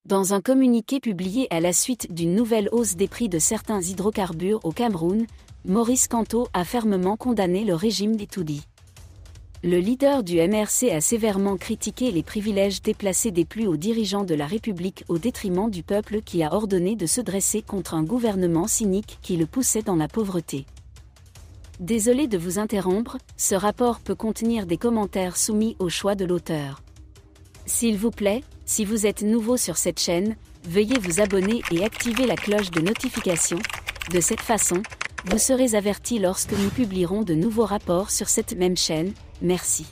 Dans un communiqué publié à la suite d'une nouvelle hausse des prix de certains hydrocarbures au Cameroun, Maurice Kamto a fermement condamné le régime des Toudi. Le leader du MRC a sévèrement critiqué les privilèges déplacés des plus hauts dirigeants de la République au détriment du peuple qui a ordonné de se dresser contre un gouvernement cynique qui le poussait dans la pauvreté. Désolé de vous interrompre, ce rapport peut contenir des commentaires soumis au choix de l'auteur. S'il vous plaît, si vous êtes nouveau sur cette chaîne, veuillez vous abonner et activer la cloche de notification. De cette façon, vous serez averti lorsque nous publierons de nouveaux rapports sur cette même chaîne. Merci.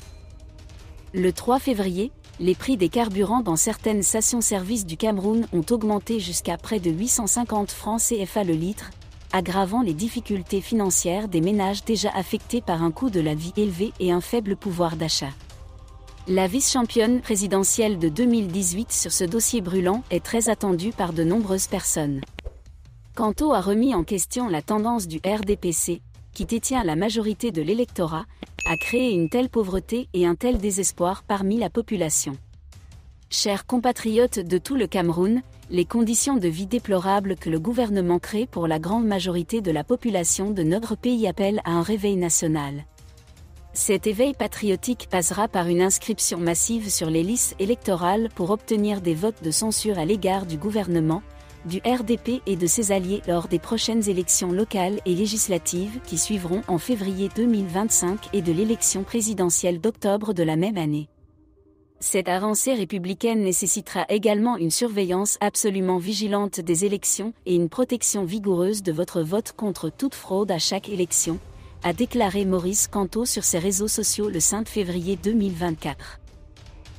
Le 3 février, les prix des carburants dans certaines stations-service du Cameroun ont augmenté jusqu'à près de 850 francs CFA le litre, aggravant les difficultés financières des ménages déjà affectés par un coût de la vie élevé et un faible pouvoir d'achat. La vice-championne présidentielle de 2018 sur ce dossier brûlant est très attendue par de nombreuses personnes. Kamto a remis en question la tendance du RDPC, qui détient la majorité de l'électorat, à créer une telle pauvreté et un tel désespoir parmi la population. Chers compatriotes de tout le Cameroun, les conditions de vie déplorables que le gouvernement crée pour la grande majorité de la population de notre pays appellent à un réveil national. Cet éveil patriotique passera par une inscription massive sur les listes électorales pour obtenir des votes de censure à l'égard du gouvernement, du RDP et de ses alliés lors des prochaines élections locales et législatives qui suivront en février 2025 et de l'élection présidentielle d'octobre de la même année. Cette avancée républicaine nécessitera également une surveillance absolument vigilante des élections et une protection vigoureuse de votre vote contre toute fraude à chaque élection, a déclaré Maurice Kamto sur ses réseaux sociaux le 5 février 2024.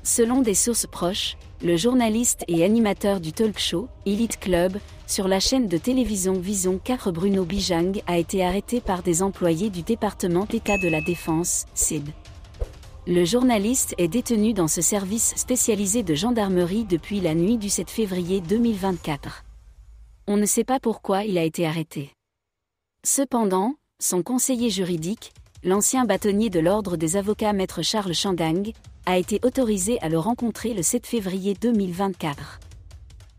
Selon des sources proches, le journaliste et animateur du talk-show Elite Club sur la chaîne de télévision Vision 4 Bruno Bijang a été arrêté par des employés du département d'État de la Défense, CID. Le journaliste est détenu dans ce service spécialisé de gendarmerie depuis la nuit du 7 février 2024. On ne sait pas pourquoi il a été arrêté. Cependant, son conseiller juridique, l'ancien bâtonnier de l'ordre des avocats Maître Charles Chandang, a été autorisé à le rencontrer le 7 février 2024.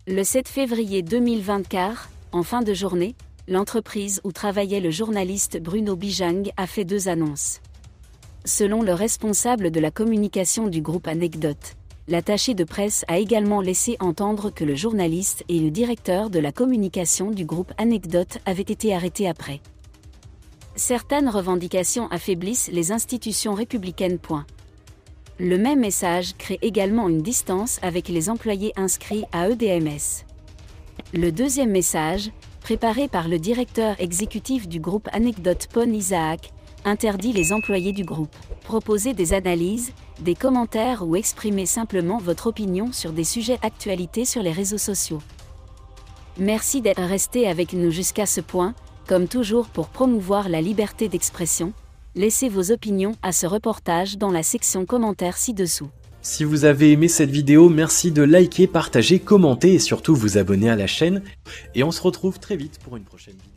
Le 7 février 2024, en fin de journée, l'entreprise où travaillait le journaliste Bruno Bijang a fait 2 annonces. Selon le responsable de la communication du groupe Anecdote, l'attaché de presse a également laissé entendre que le journaliste et le directeur de la communication du groupe Anecdote avaient été arrêtés après. Certaines revendications affaiblissent les institutions républicaines. Le même message crée également une distance avec les employés inscrits à EDMS. Le deuxième message, préparé par le directeur exécutif du groupe Anecdote Pon Isaac, interdit les employés du groupe. Proposez des analyses, des commentaires ou exprimez simplement votre opinion sur des sujets d'actualité sur les réseaux sociaux. Merci d'être resté avec nous jusqu'à ce point. Comme toujours pour promouvoir la liberté d'expression, laissez vos opinions à ce reportage dans la section commentaires ci-dessous. Si vous avez aimé cette vidéo, merci de liker, partager, commenter et surtout vous abonner à la chaîne. Et on se retrouve très vite pour une prochaine vidéo.